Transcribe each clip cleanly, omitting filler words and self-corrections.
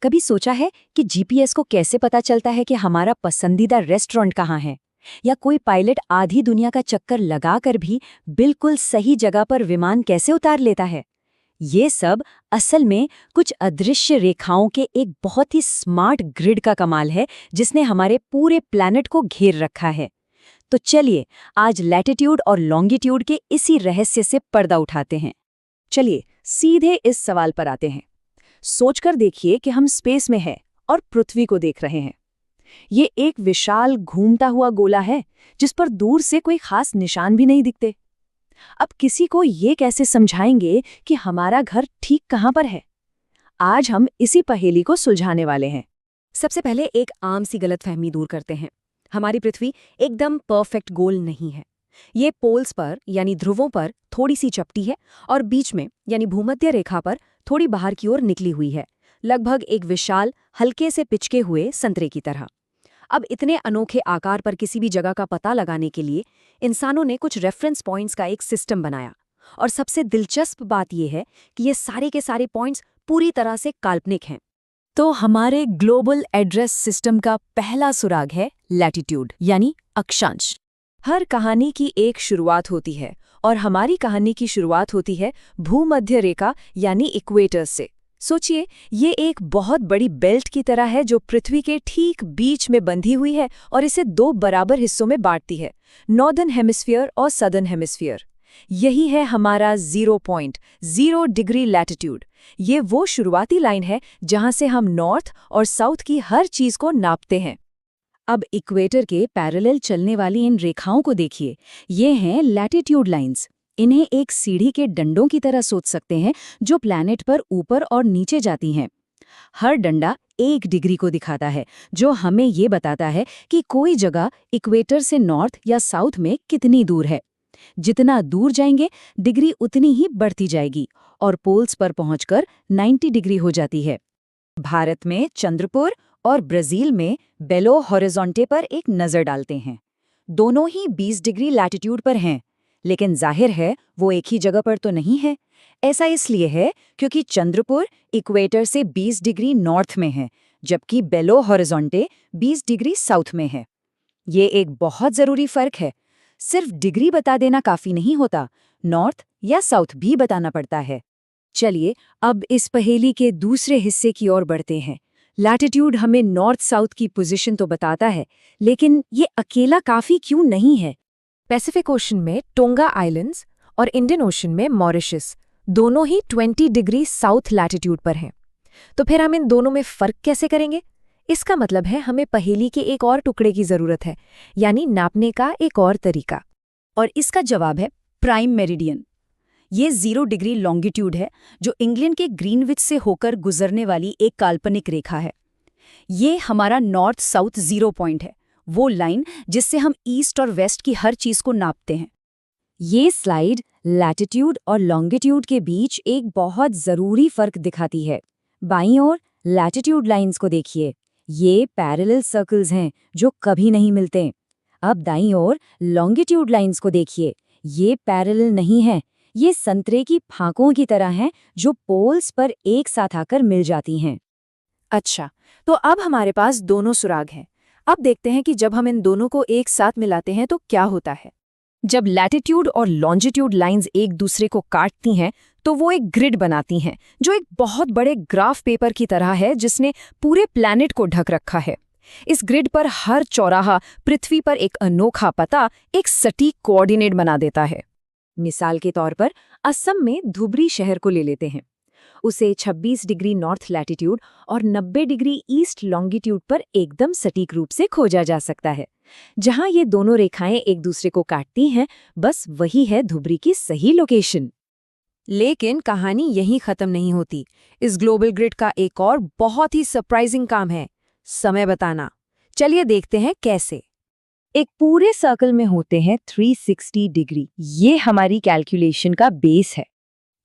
कभी सोचा है कि जीपीएस को कैसे पता चलता है कि हमारा पसंदीदा रेस्टोरेंट कहाँ है? या कोई पायलट आधी दुनिया का चक्कर लगाकर भी बिल्कुल सही जगह पर विमान कैसे उतार लेता है? ये सब असल में कुछ अदृश्य रेखाओं के एक बहुत ही स्मार्ट ग्रिड का कमाल है, जिसने हमारे पूरे प्लैनेट को घेर रखा है। तो चलिए आज लैटिट्यूड और लॉन्गिट्यूड के इसी रहस्य से पर्दा उठाते हैं। चलिए सीधे इस सवाल पर आते हैं। सोचकर देखिए कि हम स्पेस में हैं और पृथ्वी को देख रहे हैं। ये एक विशाल घूमता हुआ गोला है जिस पर दूर से कोई खास निशान भी नहीं दिखते। अब किसी को ये कैसे समझाएंगे कि हमारा घर ठीक कहाँ पर है? आज हम इसी पहेली को सुलझाने वाले हैं। सबसे पहले एक आम सी गलतफहमी दूर करते हैं। हमारी पृथ्वी एकदम परफेक्ट गोल नहीं है। ये पोल्स पर यानी ध्रुवों पर थोड़ी सी चपटी है और बीच में यानी भूमध्य रेखा पर थोड़ी बाहर की ओर निकली हुई है, लगभग एक विशाल हल्के से पिचके हुए संतरे की तरह। अब इतने अनोखे आकार पर किसी भी जगह का पता लगाने के लिए इंसानों ने कुछ रेफरेंस पॉइंट्स का एक सिस्टम बनाया। और सबसे दिलचस्प बात यह है कि ये सारे के सारे पॉइंट्स पूरी तरह से काल्पनिक हैं। तो हमारे ग्लोबल एड्रेस सिस्टम का पहला सुराग है लैटिट्यूड यानी अक्षांश। हर कहानी की एक शुरुआत होती है और हमारी कहानी की शुरुआत होती है भूमध्य रेखा यानी इक्वेटर से। सोचिए, ये एक बहुत बड़ी बेल्ट की तरह है जो पृथ्वी के ठीक बीच में बंधी हुई है और इसे दो बराबर हिस्सों में बांटती है, नॉर्दर्न हेमिस्फीयर और सदर्न हेमिस्फीयर। यही है हमारा 0 डिग्री लैटिट्यूड। ये वो शुरुआती लाइन है जहां से हम नॉर्थ और साउथ की हर चीज को नापते हैं। अब इक्वेटर के पैरेलल चलने वाली इन रेखाओं को देखिए। ये हैं लैटिट्यूड लाइंस। इन्हें एक सीढ़ी के डंडों की तरह सोच सकते हैं जो प्लैनेट पर ऊपर और नीचे जाती हैं। हर डंडा 1 डिग्री को दिखाता है, जो हमें ये बताता है कि कोई जगह इक्वेटर से नॉर्थ या साउथ में कितनी दूर है। जितना दूर जाएंगे डिग्री उतनी ही बढ़ती जाएगी और पोल्स पर पहुंचकर 90 डिग्री हो जाती है। भारत में चंद्रपुर और ब्राजील में बेलो हॉरिजॉन्टे पर एक नज़र डालते हैं। दोनों ही 20 डिग्री लैटिट्यूड पर हैं, लेकिन जाहिर है वो एक ही जगह पर तो नहीं है। ऐसा इसलिए है क्योंकि चंद्रपुर इक्वेटर से 20 डिग्री नॉर्थ में है, जबकि बेलो हॉरिजॉन्टे 20 डिग्री साउथ में है। ये एक बहुत ज़रूरी फ़र्क है। सिर्फ डिग्री बता देना काफ़ी नहीं होता, नॉर्थ या साउथ भी बताना पड़ता है। चलिए अब इस पहेली के दूसरे हिस्से की ओर बढ़ते हैं। लैटिट्यूड हमें नॉर्थ साउथ की पोजीशन तो बताता है, लेकिन ये अकेला काफ़ी क्यों नहीं है? पैसिफिक ओशन में टोंगा आइलैंड्स और इंडियन ओशन में मॉरिशस दोनों ही 20 डिग्री साउथ लैटिट्यूड पर हैं। तो फिर हम इन दोनों में फ़र्क कैसे करेंगे? इसका मतलब है हमें पहेली के एक और टुकड़े की ज़रूरत है, यानी नापने का एक और तरीका। और इसका जवाब है प्राइम मेरिडियन। ये 0 डिग्री लॉन्गिट्यूड है जो इंग्लैंड के ग्रीनविच से होकर गुजरने वाली एक काल्पनिक रेखा है। ये हमारा नॉर्थ साउथ 0 पॉइंट है, वो लाइन जिससे हम ईस्ट और वेस्ट की हर चीज़ को नापते हैं। ये स्लाइड लैटिट्यूड और लॉन्गिट्यूड के बीच एक बहुत ज़रूरी फ़र्क दिखाती है। बाईं ओर लैटिट्यूड लाइंस को देखिए, ये पैरेलल सर्कल्स हैं जो कभी नहीं मिलते। अब दाईं ओर लॉन्गिट्यूड लाइंस को देखिए, ये पैरेलल नहीं है, ये संतरे की फांकों की तरह हैं जो पोल्स पर एक साथ आकर मिल जाती हैं। अच्छा, तो अब हमारे पास दोनों सुराग हैं। अब देखते हैं कि जब हम इन दोनों को एक साथ मिलाते हैं तो क्या होता है। जब लैटिट्यूड और लॉन्जिट्यूड लाइंस एक दूसरे को काटती हैं तो वो एक ग्रिड बनाती हैं जो एक बहुत बड़े ग्राफ पेपर की तरह है जिसने पूरे प्लैनेट को ढक रखा है। इस ग्रिड पर हर चौराहा पृथ्वी पर एक अनोखा पता, एक सटीक कोऑर्डिनेट बना देता है। मिसाल के तौर पर असम में धुबरी शहर को ले लेते हैं। उसे 26 डिग्री नॉर्थ लैटिट्यूड और 90 डिग्री ईस्ट लॉन्गिट्यूड पर एकदम सटीक रूप से खोजा जा सकता है। जहां ये दोनों रेखाएं एक दूसरे को काटती हैं, बस वही है धुबरी की सही लोकेशन। लेकिन कहानी यहीं खत्म नहीं होती। इस ग्लोबल ग्रिड का एक और बहुत ही सरप्राइजिंग काम है, समय बताना। चलिए देखते हैं कैसे। एक पूरे सर्कल में होते हैं 360 डिग्री। ये हमारी कैलकुलेशन का बेस है।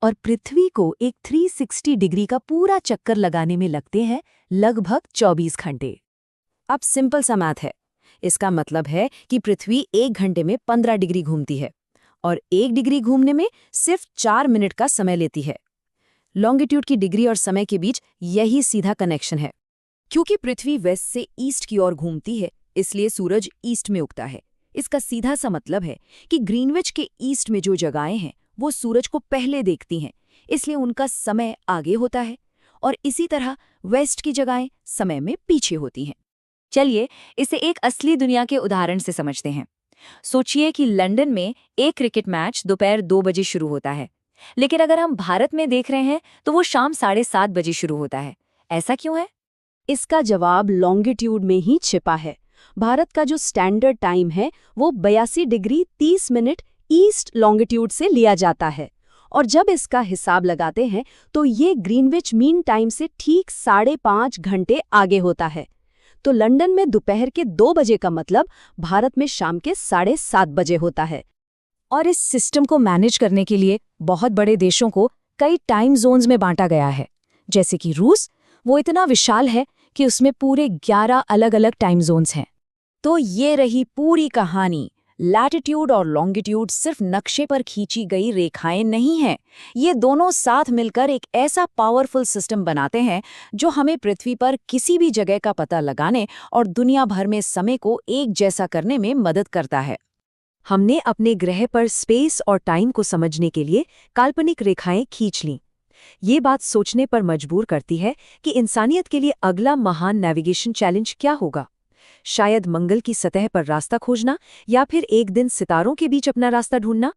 और पृथ्वी को एक 360 डिग्री का पूरा चक्कर लगाने में लगते हैं लगभग 24 घंटे। अब सिंपल सा मैथ है। इसका मतलब है कि पृथ्वी 1 घंटे में 15 डिग्री घूमती है और 1 डिग्री घूमने में सिर्फ 4 मिनट का समय लेती है। लॉन्गिट्यूड की डिग्री और समय के बीच यही सीधा कनेक्शन है। क्योंकि पृथ्वी वेस्ट से ईस्ट की ओर घूमती है, इसलिए सूरज ईस्ट में उगता है। इसका सीधा सा मतलब है कि ग्रीनविच के ईस्ट में जो जगहें हैं वो सूरज को पहले देखती हैं, इसलिए उनका समय आगे होता है, और इसी तरह वेस्ट की जगहें समय में पीछे होती हैं। चलिए इसे एक असली दुनिया के उदाहरण से समझते हैं। सोचिए कि लंदन में एक क्रिकेट मैच दोपहर 2 बजे शुरू होता है, लेकिन अगर हम भारत में देख रहे हैं तो वो शाम 7:30 बजे शुरू होता है। ऐसा क्यों है? इसका जवाब लॉन्गिट्यूड में ही छिपा है। भारत का जो स्टैंडर्ड टाइम है वो 82 डिग्री 30 मिनट ईस्ट लॉन्गिट्यूड से लिया जाता है, और जब इसका हिसाब लगाते हैं तो ये ग्रीनविच मीन टाइम से ठीक 5.5 घंटे आगे होता है। तो लंदन में दोपहर के 2 बजे का मतलब भारत में शाम के 7:30 बजे होता है। और इस सिस्टम को मैनेज करने के लिए बहुत बड़े देशों को कई टाइम जोन्स में बांटा गया है। जैसे कि रूस, वो इतना विशाल है कि उसमें पूरे 11 अलग-अलग टाइम जोन्स हैं। तो ये रही पूरी कहानी। लैटिट्यूड और लॉन्गिट्यूड सिर्फ नक्शे पर खींची गई रेखाएं नहीं हैं। ये दोनों साथ मिलकर एक ऐसा पावरफुल सिस्टम बनाते हैं जो हमें पृथ्वी पर किसी भी जगह का पता लगाने और दुनिया भर में समय को एक जैसा करने में मदद करता है। हमने अपने ग्रह पर स्पेस और टाइम को समझने के लिए काल्पनिक रेखाएं खींच लीं। ये बात सोचने पर मजबूर करती है कि इंसानियत के लिए अगला महान नेविगेशन चैलेंज क्या होगा। शायद मंगल की सतह पर रास्ता खोजना, या फिर एक दिन सितारों के बीच अपना रास्ता ढूंढना।